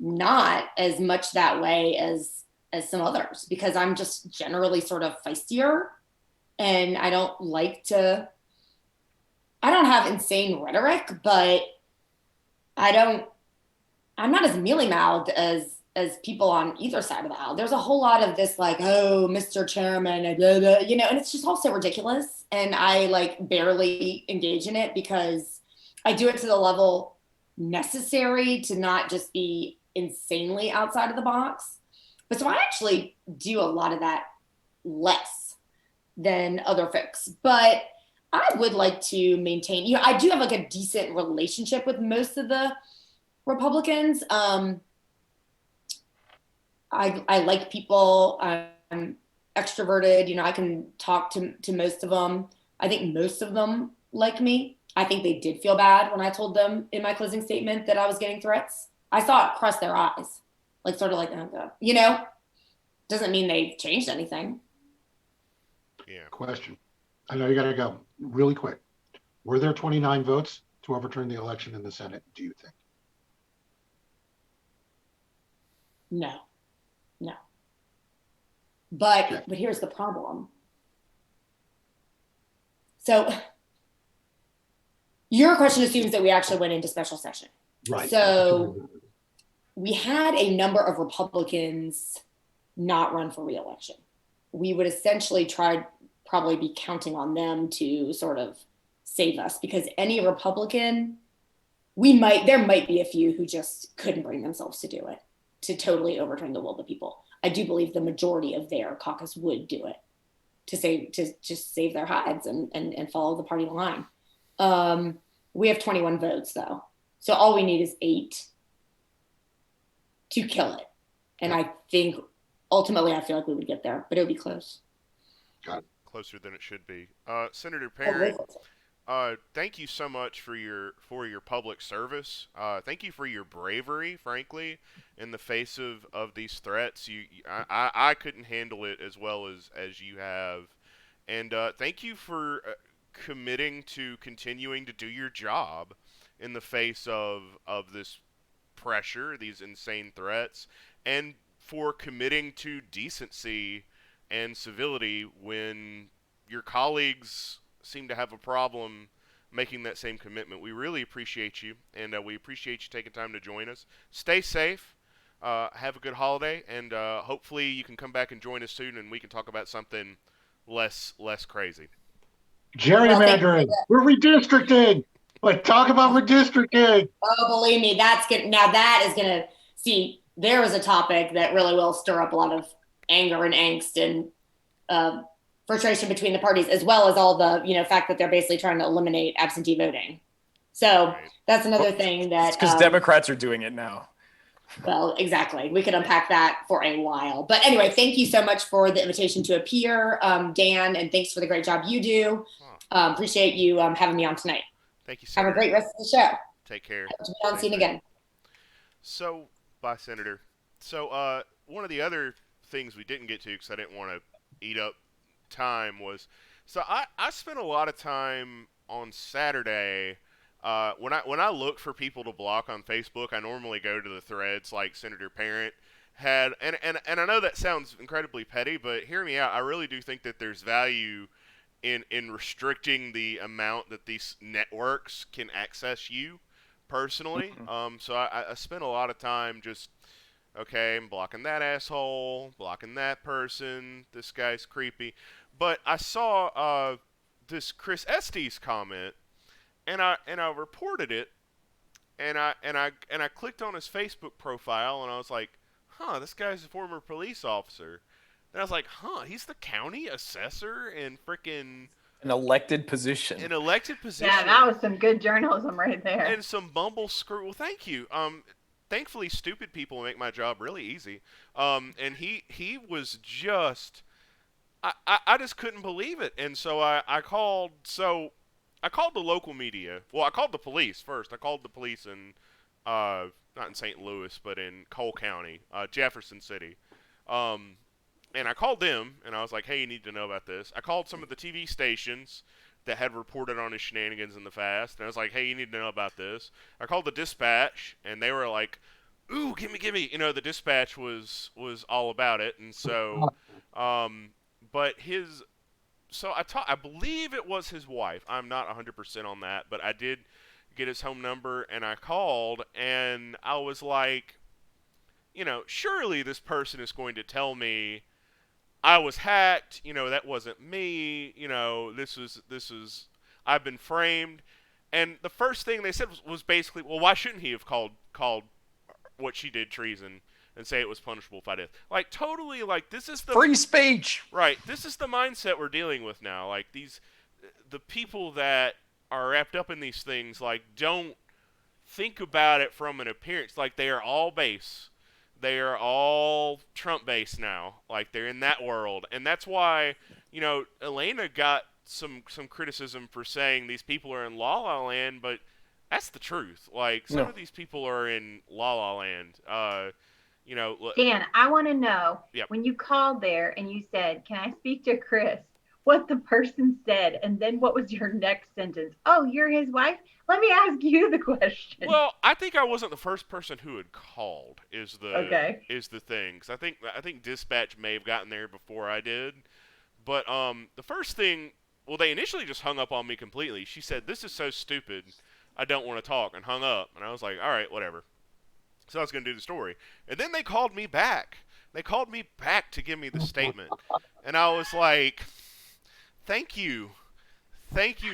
S2: not as much that way as some others, because I'm just generally sort of feistier, and I don't have insane rhetoric, but I'm not as mealy-mouthed as people on either side of the aisle. There's a whole lot of this like, oh, Mr. Chairman, blah, blah, and it's just all so ridiculous. And I like barely engage in it because I do it to the level necessary to not just be insanely outside of the box. But so I actually do a lot of that less than other folks. But I would like to maintain, I do have like a decent relationship with most of the Republicans. I like people. I'm extroverted. I can talk to most of them. I think most of them like me. I think they did feel bad when I told them in my closing statement that I was getting threats. I saw it cross their eyes, like sort of like, oh God, doesn't mean they've changed anything.
S1: Yeah.
S5: Question. I know you got to go really quick. Were there 29 votes to overturn the election in the Senate, do you think?
S2: No. But
S5: Okay.
S2: But here's the problem. So your question assumes that we actually went into special session.
S5: Right.
S2: So we had a number of Republicans not run for re-election. We would essentially probably be counting on them to sort of save us, because any Republican, there might be a few who just couldn't bring themselves to do it, to totally overturn the will of the people. I do believe the majority of their caucus would do it to just save their hides and follow the party line. We have 21 votes though. So all we need is 8 to kill it. And I think ultimately I feel like we would get there, but it would be close.
S5: Got it.
S1: Closer than it should be. Senator Parent, thank you so much for your public service. Thank you for your bravery, frankly, in the face of these threats. I couldn't handle it as well as you have. And thank you for committing to continuing to do your job in the face of this pressure, these insane threats, and for committing to decency and civility when your colleagues seem to have a problem making that same commitment. We really appreciate you, and we appreciate you taking time to join us. Stay safe, have a good holiday, and hopefully you can come back and join us soon, and we can talk about something less crazy.
S5: Gerrymandering. We're redistricting. Like, talk about redistricting.
S2: Oh, believe me, that's good. Now that is gonna see. There is a topic that really will stir up a lot of anger and angst and frustration between the parties, as well as all the fact that they're basically trying to eliminate absentee voting. So that's another thing that
S4: because Democrats are doing it now.
S2: Well, exactly. We could unpack that for a while. But anyway, thank you so much for the invitation to appear, Dan, and thanks for the great job you do. Appreciate you having me on tonight.
S1: Thank you, Senator.
S2: Have a great rest of the show.
S1: Take care.
S2: Hope to be on soon again.
S1: So, bye, Senator. So, one of the other things we didn't get to, because I didn't want to eat up time, was So I spent a lot of time on Saturday. When I look for people to block on Facebook, I normally go to the threads like Senator Parent had, and I know that sounds incredibly petty, but hear me out. I really do think that there's value in restricting the amount that these networks can access you personally. So I spent a lot of time just okay, I'm blocking that asshole, blocking that person. This guy's creepy. But I saw this Chris Estes comment, and I reported it, and I clicked on his Facebook profile, and I was like, huh, this guy's a former police officer. And I was like, huh, he's the county assessor in frickin'
S4: An elected position.
S1: an elected position.
S3: Yeah, that was some good journalism right there.
S1: And some bumble screw. Well, thank you. Thankfully, stupid people make my job really easy. And he was just, I just couldn't believe it. And so I called. So I called the local media. Well, I called the police first. I called the police in, not in St. Louis, but in Cole County, Jefferson City. And I called them, and I was like, hey, you need to know about this. I called some of the TV stations that had reported on his shenanigans in the past, and I was like, hey, you need to know about this. I called the dispatch, and they were like, ooh, gimme. You know, the dispatch was all about it, and so, but I believe it was his wife. I'm not 100% on that, but I did get his home number, and I called, and I was like, you know, surely this person is going to tell me I was hacked, you know, that wasn't me, you know, this is I've been framed. And the first thing they said was basically, well, why shouldn't he have called what she did treason and say it was punishable by death? Like, totally, like, this is the
S4: Free speech.
S1: right, this is the mindset we're dealing with now. Like, the people that are wrapped up in these things, like, don't think about it from an appearance. Like, they are all base. They are all Trump base now. Like, they're in that world. And that's why, you know, Elena got some criticism for saying these people are in La La Land, but that's the truth. Like, some of these people are in La La Land. You know,
S3: Dan, I want to know,
S1: Yep.
S3: when you called there and you said, can I speak to Chris, what the person said, and then what was your next sentence? Oh, you're his wife? Let me ask you the question.
S1: well, I think I wasn't the first person who had called. Is the thing? 'Cause I think dispatch may have gotten there before I did. But the first thing, well, they initially just hung up on me completely. She said, "This is so stupid, I don't want to talk," and hung up. And I was like, "All right, whatever." So I was going to do the story, and then they called me back. They called me back to give me the statement, and I was like, "Thank you,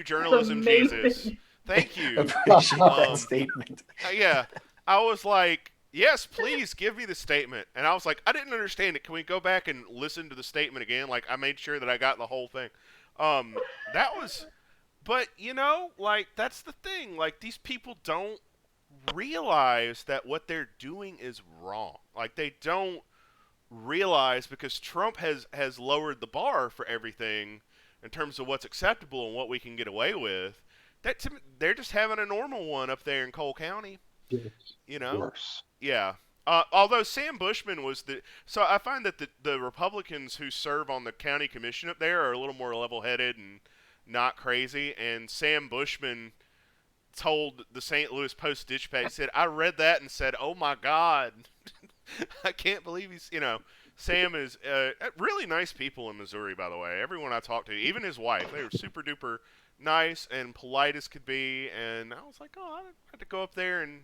S1: journalism Jesus." Thank you.
S4: Appreciate that statement.
S1: Yeah, I was like, yes, please give me the statement. And I was like, I didn't understand it. Can we go back and listen to the statement again? Like, I made sure that I got the whole thing. That was, but you know, like, that's the thing. Like, these people don't realize that what they're doing is wrong. Like, they don't realize, because Trump has lowered the bar for everything in terms of what's acceptable and what we can get away with. They're just having a normal one up there in Cole County, you know.
S5: Worse.
S1: Yeah. Although Sam Bushman was so I find that the Republicans who serve on the county commission up there are a little more level-headed and not crazy. And Sam Bushman told the St. Louis Post-Dispatch, said, I read that and said, oh my God, I can't believe he's, you know. Sam is really nice people in Missouri, by the way. Everyone I talked to, even his wife, they were super duper nice and polite as could be. And I was like, oh, I have to go up there and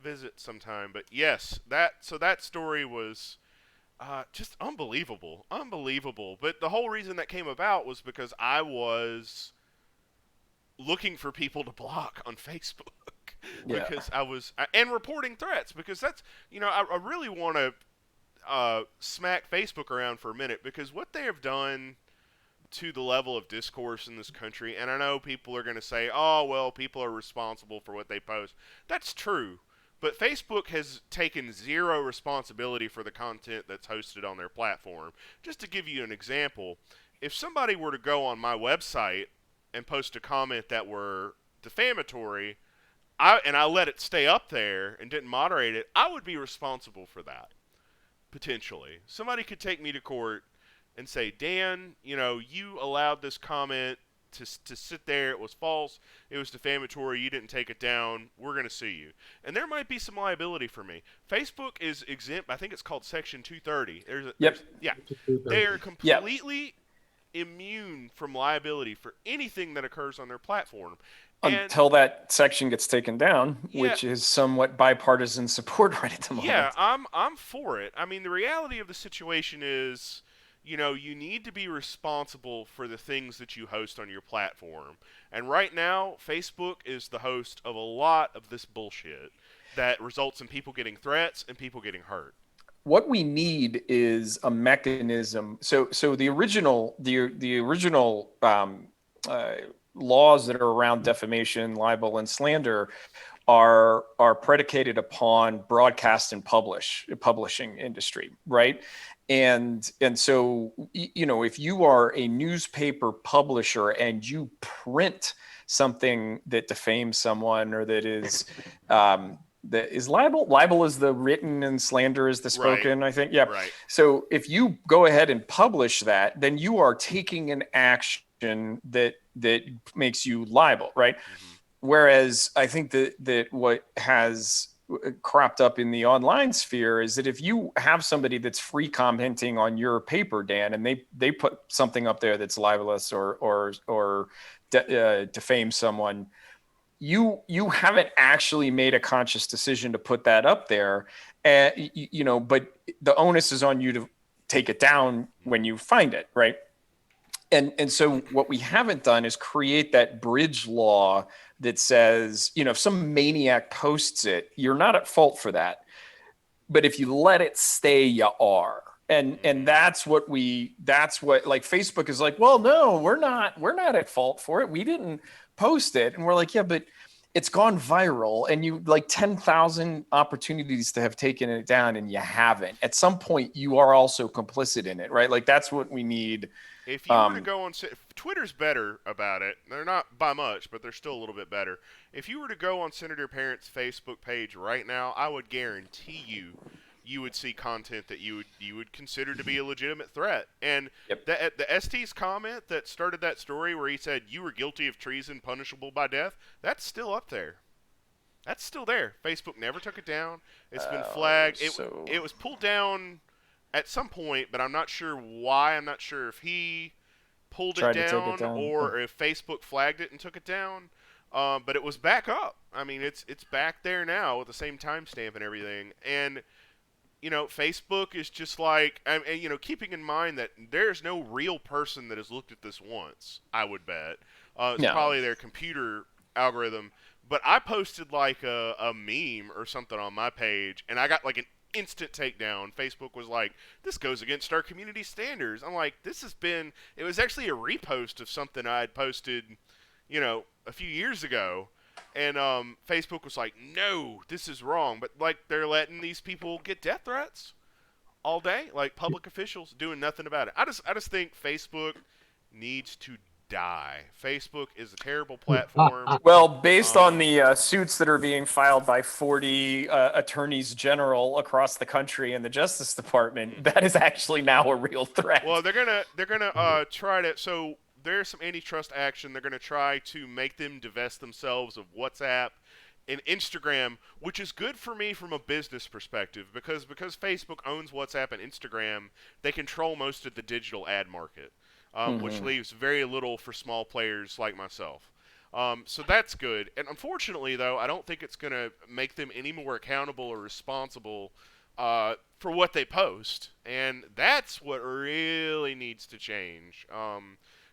S1: visit sometime. But yes, that story was just unbelievable. But the whole reason that came about was because I was looking for people to block on Facebook. Because I was and reporting threats, because that's, you know, I really want to smack Facebook around for a minute, because what they have done to the level of discourse in this country, and I know people are going to say, oh, well, people are responsible for what they post. That's true. But Facebook has taken zero responsibility for the content that's hosted on their platform. Just to give you an example, if somebody were to go on my website and post a comment that were defamatory, and I let it stay up there and didn't moderate it, I would be responsible for that. Potentially. Somebody could take me to court and say, Dan, you allowed this comment to sit there. It was false. It was defamatory. You didn't take it down. We're going to sue you. And there might be some liability for me. Facebook is exempt. I think it's called Section 230. Yeah. They are completely immune from liability for anything that occurs on their platform.
S4: Until that section gets taken down, which is somewhat bipartisan support right at the moment.
S1: Yeah, I'm for it. I mean, the reality of the situation is, you need to be responsible for the things that you host on your platform. And right now, Facebook is the host of a lot of this bullshit that results in people getting threats and people getting hurt.
S4: What we need is a mechanism. So the original laws that are around defamation, libel, and slander are predicated upon broadcast and publishing industry, right? And so, if you are a newspaper publisher and you print something that defames someone or that is libel is the written and slander is the spoken, I think. Yeah.
S1: Right.
S4: So if you go ahead and publish that, then you are taking an action that makes you liable, right? Mm-hmm. Whereas I think that what has cropped up in the online sphere is that if you have somebody that's free commenting on your paper, Dan, and they put something up there that's libelous or defame someone, you haven't actually made a conscious decision to put that up there, but the onus is on you to take it down when you find it, right? And so what we haven't done is create that bridge law that says, if some maniac posts it, you're not at fault for that. But if you let it stay, you are. And that's what like Facebook is like, well, no, we're not at fault for it. We didn't post it. And we're like, yeah, but it's gone viral and you like 10,000 opportunities to have taken it down and you haven't. At some point you are also complicit in it, right? Like that's what we need.
S1: If you were to go on, Twitter's better about it. They're not by much, but they're still a little bit better. If you were to go on Senator Parent's Facebook page right now, I would guarantee you would see content that you would consider to be a legitimate threat. And the ST's comment that started that story where he said you were guilty of treason punishable by death, that's still up there. That's still there. Facebook never took it down. It's been flagged. It was pulled down at some point, but I'm not sure why. I'm not sure if he pulled it down or if Facebook flagged it and took it down. But it was back up. I mean, it's back there now with the same timestamp and everything. And Facebook is just like, keeping in mind that there's no real person that has looked at this once, I would bet. It's probably their computer algorithm. But I posted like a meme or something on my page, and I got like an instant takedown. Facebook was like, this goes against our community standards. I'm like, it was actually a repost of something I had posted, a few years ago. And Facebook was like, no, this is wrong. But like they're letting these people get death threats all day, like public officials doing nothing about it. I just think Facebook needs to die. Facebook is a terrible platform.
S4: Well, based on the suits that are being filed by 40 attorneys general across the country and the Justice Department, that is actually now a real threat.
S1: Well, they're gonna try to. So there's some antitrust action. They're gonna try to make them divest themselves of WhatsApp and Instagram, which is good for me from a business perspective because Facebook owns WhatsApp and Instagram, they control most of the digital ad market. Which leaves very little for small players like myself. So that's good. And unfortunately, though, I don't think it's going to make them any more accountable or responsible for what they post. And that's what really needs to change.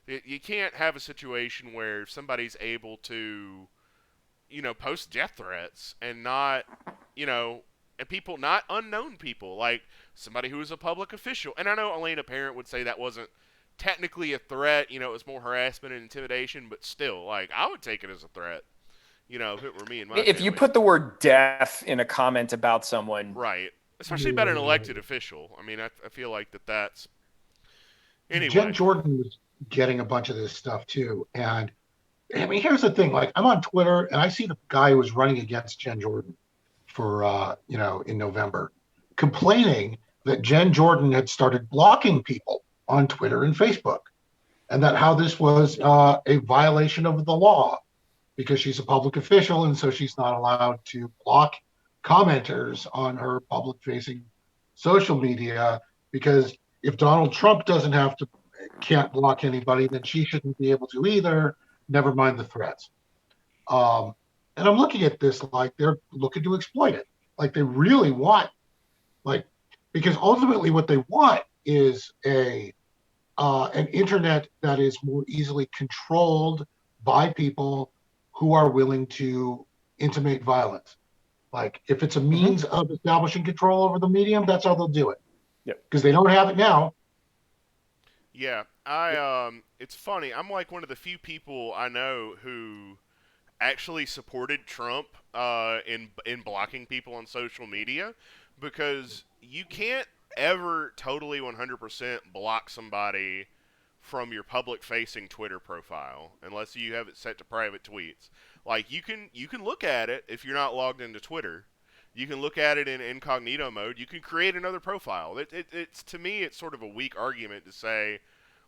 S1: You can't have a situation where somebody's able to, post death threats and not, and people, not unknown people, like somebody who is a public official. And I know Elena Parent would say that wasn't technically a threat, it was more harassment and intimidation, but still, like, I would take it as a threat, if it were me and my
S4: If
S1: family.
S4: you put the word death in a comment about someone.
S1: Right. Especially about an elected official. I mean, I feel like that's... Anyway.
S5: Jen Jordan was getting a bunch of this stuff, too. And, I mean, here's the thing. Like, I'm on Twitter, and I see the guy who was running against Jen Jordan for, in November, complaining that Jen Jordan had started blocking people on Twitter and Facebook, and that how this was a violation of the law because she's a public official, and so she's not allowed to block commenters on her public-facing social media, because if Donald Trump can't block anybody, then she shouldn't be able to either, never mind the threats. And I'm looking at this like they're looking to exploit it. Like they really want, like, because ultimately what they want is an internet that is more easily controlled by people who are willing to intimate violence. Like if it's a means of establishing control over the medium, that's how they'll do it.
S4: Yep.
S5: Because they don't have it now.
S1: Yeah, it's funny. I'm like one of the few people I know who actually supported Trump in blocking people on social media, because you can't ever totally 100% block somebody from your public-facing Twitter profile unless you have it set to private tweets. Like you can look at it if you're not logged into Twitter. You can look at it in incognito mode. You can create another profile. It's to me, it's sort of a weak argument to say,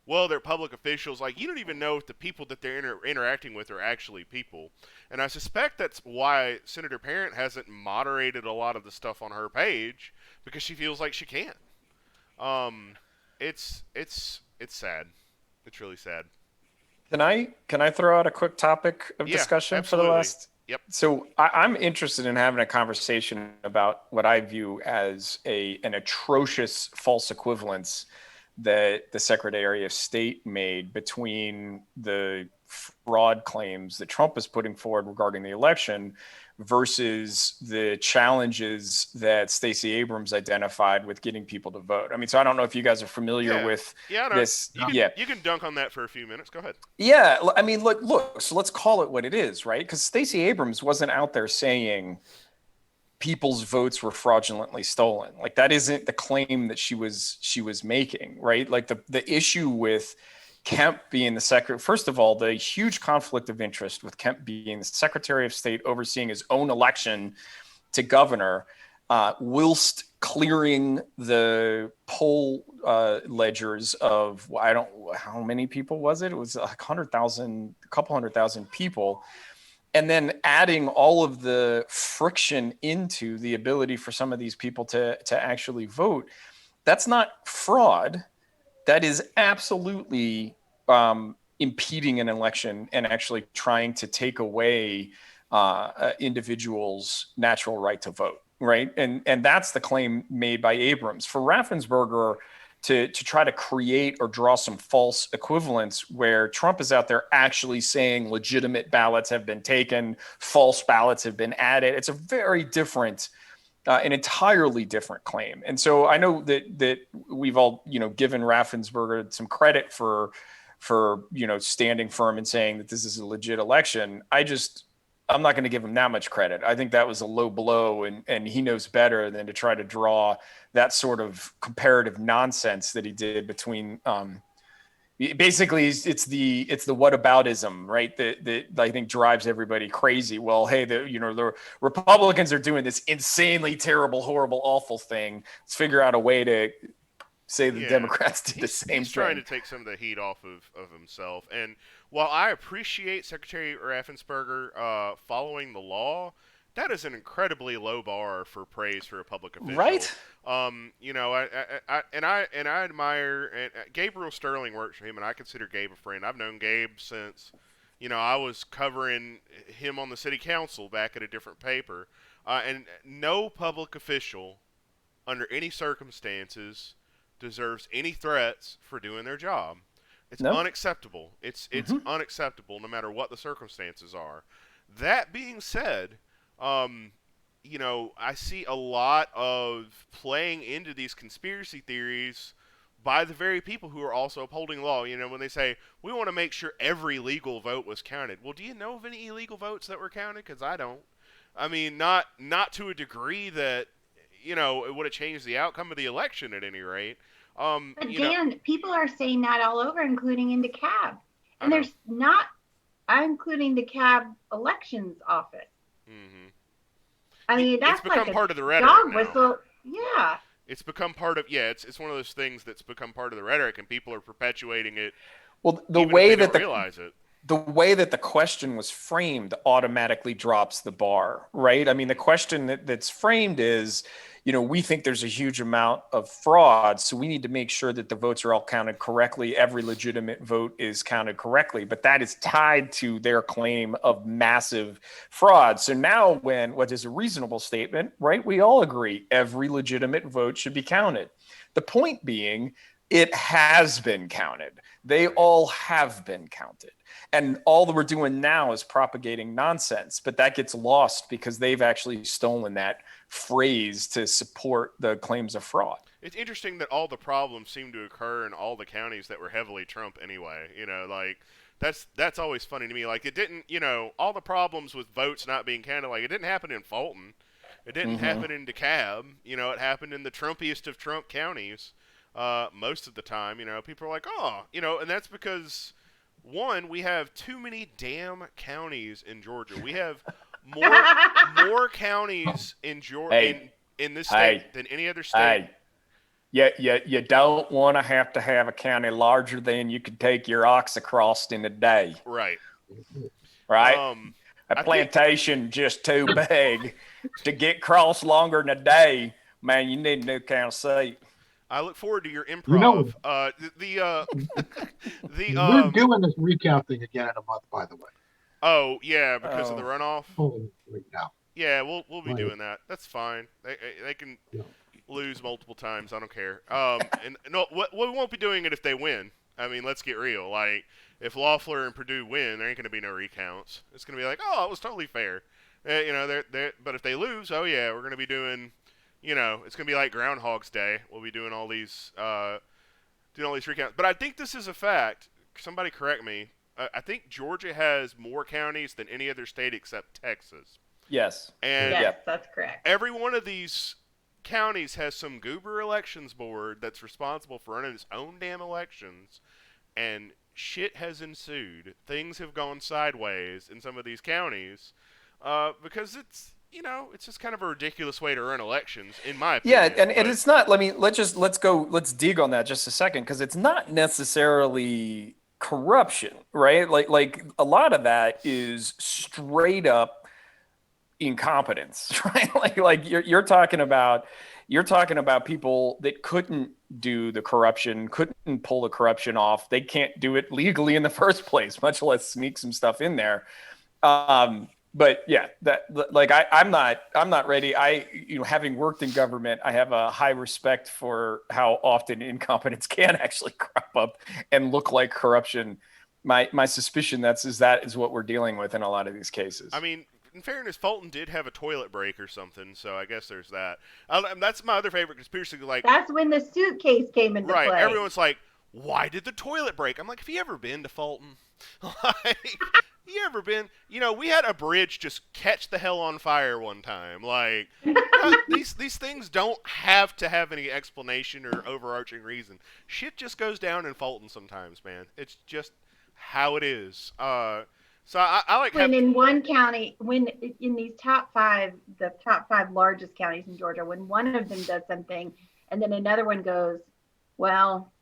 S1: well, they're public officials. Like, you don't even know if the people that they're interacting with are actually people. And I suspect that's why Senator Parent hasn't moderated a lot of the stuff on her page, because she feels like she can't. It's sad. It's really sad.
S4: Can I throw out a quick topic of discussion
S1: absolutely.
S4: for the last?
S1: Yep.
S4: So I'm interested in having a conversation about what I view as an atrocious false equivalence that the Secretary of State made between the fraud claims that Trump is putting forward regarding the election versus the challenges that Stacey Abrams identified with getting people to vote. I mean, so I don't know if you guys are familiar with this.
S1: You can dunk on that for a few minutes. Go ahead.
S4: Yeah. I mean, look, so let's call it what it is, right? Because Stacey Abrams wasn't out there saying people's votes were fraudulently stolen. Like that isn't the claim that she was making, right? Like the issue with Kemp being the secretary, first of all, the huge conflict of interest with Kemp being the Secretary of State overseeing his own election to governor, whilst clearing the poll ledgers of, I don't, how many people was it? It was a couple 100,000 people. And then adding all of the friction into the ability for some of these people to actually vote. That's not fraud. That is absolutely impeding an election and actually trying to take away individuals' natural right to vote, right? And that's the claim made by Abrams. For Raffensperger to try to create or draw some false equivalence where Trump is out there actually saying legitimate ballots have been taken, false ballots have been added. It's a very different, an entirely different claim. And so I know that we've all, given Raffensperger some credit for standing firm and saying that this is a legit election. I'm not going to give him that much credit. I think that was a low blow, and he knows better than to try to draw that sort of comparative nonsense that he did between. Basically, it's the whataboutism, right? That I think drives everybody crazy. Well, hey, the Republicans are doing this insanely terrible, horrible, awful thing. Let's figure out a way to say the Democrats did the same thing.
S1: He's trying to take some of the heat off of himself. And while I appreciate Secretary Raffensperger following the law, that is an incredibly low bar for praise for a public official.
S4: Right.
S1: I admire, and Gabriel Sterling works for him, and I consider Gabe a friend. I've known Gabe since, I was covering him on the city council back at a different paper. And no public official, under any circumstances, deserves any threats for doing their job. It's unacceptable. It's unacceptable no matter what the circumstances are. That being said, I see a lot of playing into these conspiracy theories by the very people who are also upholding law. When they say, we want to make sure every legal vote was counted. Well, do you know of any illegal votes that were counted? Because I don't. I mean, not to a degree that, it would have changed the outcome of the election at any rate.
S3: But Dan, people are saying that all over, including in DeKalb. And I'm including DeKalb elections office.
S1: Mm-hmm.
S3: I mean, that's
S1: it's become
S3: like
S1: part of the rhetoric
S3: dog
S1: now.
S3: whistle. Yeah.
S1: It's become part of it's one of those things that's become part of the rhetoric, and people are perpetuating it.
S4: Well, the
S1: even
S4: way
S1: if they
S4: that
S1: don't realize it.
S4: the way that the question was framed automatically drops the bar, right? I mean, the question that's framed is, we think there's a huge amount of fraud, so we need to make sure that the votes are all counted correctly. Every legitimate vote is counted correctly, but that is tied to their claim of massive fraud. So now what is a reasonable statement, right? We all agree every legitimate vote should be counted. The point being, it has been counted. They all have been counted. And all that we're doing now is propagating nonsense, but that gets lost because they've actually stolen that phrase to support the claims of fraud.
S1: It's interesting that all the problems seem to occur in all the counties that were heavily Trump anyway. That's always funny to me. Like, it didn't, all the problems with votes not being counted, like, it didn't happen in Fulton. It didn't happen in DeKalb. It happened in the Trumpiest of Trump counties most of the time. People are like, oh, and that's because, one, we have too many damn counties in Georgia. We have more counties in Georgia in this state than any other state.
S4: You don't want to have a county larger than you could take your ox across in a day.
S1: Right.
S4: A plantation just too big to get crossed longer than a day. Man, you need a new county seat.
S1: I look forward to your improv.
S5: We're doing this recount thing again in a month, by the way.
S1: Oh yeah, because of the runoff.
S5: Right now.
S1: Yeah, we'll be doing that. That's fine. They can lose multiple times. I don't care. And no, we won't be doing it if they win. I mean, let's get real. Like, if Loeffler and Purdue win, there ain't gonna be no recounts. It's gonna be like, oh, it was totally fair. But if they lose, oh yeah, we're gonna be doing. It's gonna be like Groundhog's Day. We'll be doing all these recounts. But I think this is a fact. Somebody correct me. I think Georgia has more counties than any other state except Texas.
S4: Yes.
S1: And
S3: yes, that's correct.
S1: Every one of these counties has some goober elections board that's responsible for running its own damn elections, and shit has ensued. Things have gone sideways in some of these counties because it's just kind of a ridiculous way to run elections, in my opinion.
S4: Yeah, and it's not. Let's dig on that just a second, because it's not necessarily corruption, right? Like a lot of that is straight up incompetence, right? Like you're talking about people that couldn't do the corruption, couldn't pull the corruption off. They can't do it legally in the first place, much less sneak some stuff in there. But yeah, I'm not ready. Having worked in government, I have a high respect for how often incompetence can actually crop up and look like corruption. My suspicion that is what we're dealing with in a lot of these cases.
S1: I mean, in fairness, Fulton did have a toilet break or something, so I guess there's that. That's my other favorite conspiracy. Like,
S3: that's when the suitcase came into play.
S1: Right. Everyone's like, why did the toilet break? I'm like, have you ever been to Fulton? Like, you ever been? We had a bridge just catch the hell on fire one time. Like, these things don't have to have any explanation or overarching reason. Shit just goes down in Fulton sometimes, man. It's just how it is. So I like
S3: in one county, when in these the top five largest counties in Georgia, when one of them does something and then another one goes, well,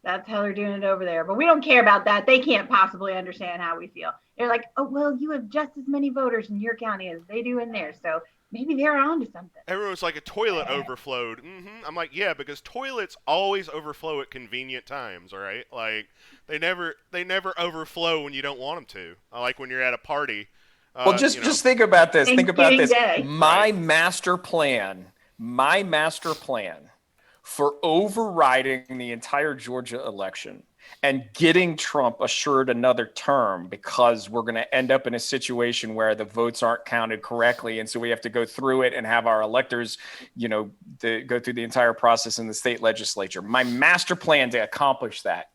S3: that's how they're doing it over there, but we don't care about that. They can't possibly understand how we feel. They're like, oh, well, you have just as many voters in your county as they do in theirs, so maybe they're onto something.
S1: Everyone's like, a toilet overflowed. I'm like, yeah, because toilets always overflow at convenient times, all right? Like, they never overflow when you don't want them to. Like when you're at a party.
S4: Well, just think about this. Think about this.
S3: Day.
S4: My master plan for overriding the entire Georgia election and getting Trump assured another term, because we're going to end up in a situation where the votes aren't counted correctly. And so we have to go through it and have our electors, go through the entire process in the state legislature. My master plan to accomplish that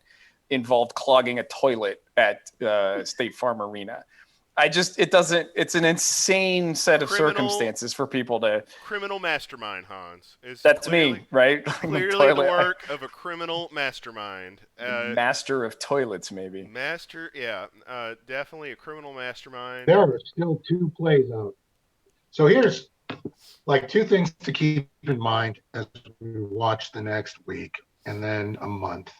S4: involved clogging a toilet at State Farm Arena. It's an insane set of circumstances for people to.
S1: Criminal mastermind, Hans.
S4: That's me, right?
S1: Clearly the work of a criminal mastermind.
S4: Master of toilets, maybe.
S1: Definitely a criminal mastermind.
S5: There are still two plays out. So here's like two things to keep in mind as we watch the next week and then a month.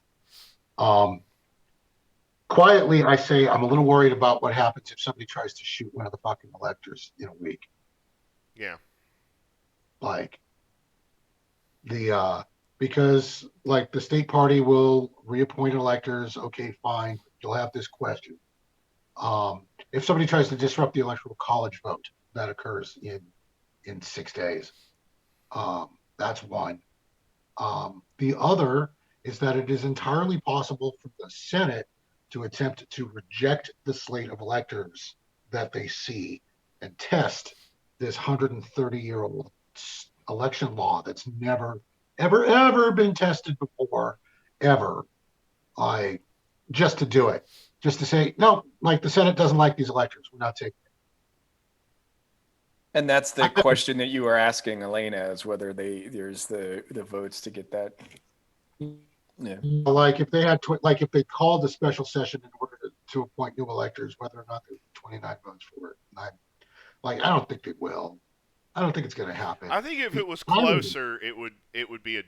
S5: Quietly, I say I'm a little worried about what happens if somebody tries to shoot one of the fucking electors in a week.
S1: Yeah.
S5: Like because like the state party will reappoint electors. Okay, fine. You'll have this question. If somebody tries to disrupt the electoral college vote that occurs in 6 days, that's one. The other is that it is entirely possible for the Senate to attempt to reject the slate of electors that they see and test this 130-year-old election law that's never, ever been tested before, ever. Like, just to do it, just to say, no, like the Senate doesn't like these electors. We're not taking it.
S4: And that's the question that you were asking, Elena, is whether there's the votes to get that. Yeah.
S5: Like if they had, like if they called a special session in order to appoint new electors, whether or not there's 29 votes for it. I don't think they will. I don't think it's going to happen.
S1: I think if it was closer, it would be a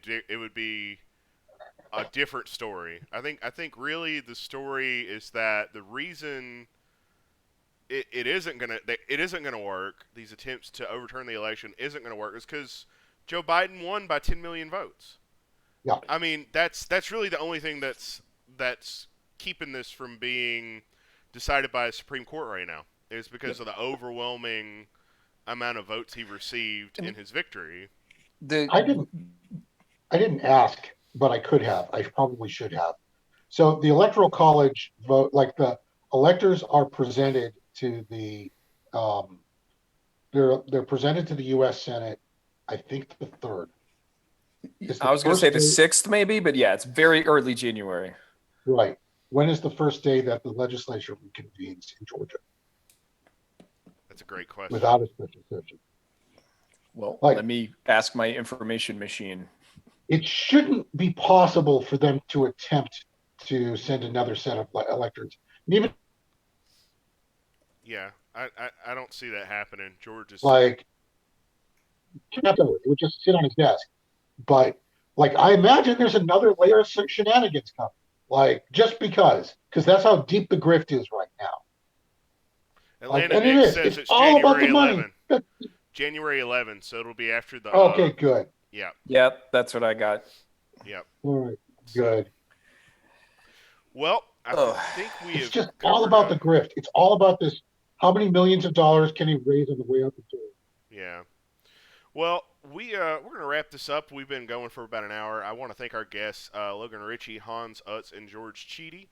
S1: different story. I think really the story is that the reason it isn't gonna work. These attempts to overturn the election isn't gonna work is because Joe Biden won by 10 million votes.
S5: Yeah.
S1: I mean that's really the only thing that's keeping this from being decided by the Supreme Court right now is because of the overwhelming amount of votes he received in his victory.
S5: I didn't ask, but I could have. I probably should have. So the electoral college vote, like the electors are presented to the, they're presented to the U.S. Senate. I think the 3rd.
S4: I was going to say the 6th, maybe, but yeah, it's very early January.
S5: Right. When is the first day that the legislature reconvenes in Georgia?
S1: That's a great question.
S5: Without a special session.
S4: Well, let me ask my information machine.
S5: It shouldn't be possible for them to attempt to send another set of electors. Even
S1: yeah, I don't see that happening. George is
S5: like it would just sit on his desk. But like I imagine there's another layer of shenanigans coming. Like just because that's how deep the grift is right now.
S1: Atlanta
S5: like,
S1: Nick says it's
S5: all about
S1: January
S5: the money.
S1: 11. January 11, so it'll be after the.
S5: Okay, good.
S1: Yeah.
S4: Yep, that's what I got.
S1: Yep.
S5: All right, good.
S1: Well, I think
S5: it's just all about the grift. It's all about this. How many millions of dollars can he raise on the way out the door?
S1: Yeah. Well, we're going to wrap this up. We've been going for about an hour. I want to thank our guests, Logan Ritchie, Hans Utz, and George Cheedy.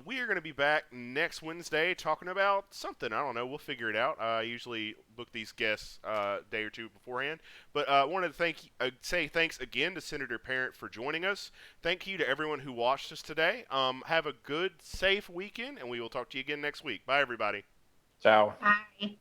S1: We are going to be back next Wednesday talking about something. I don't know. We'll figure it out. I usually book these guests a day or two beforehand. But I wanted to say thanks again to Senator Parent for joining us. Thank you to everyone who watched us today. Have a good, safe weekend, and we will talk to you again next week. Bye, everybody.
S4: Ciao.
S3: Bye.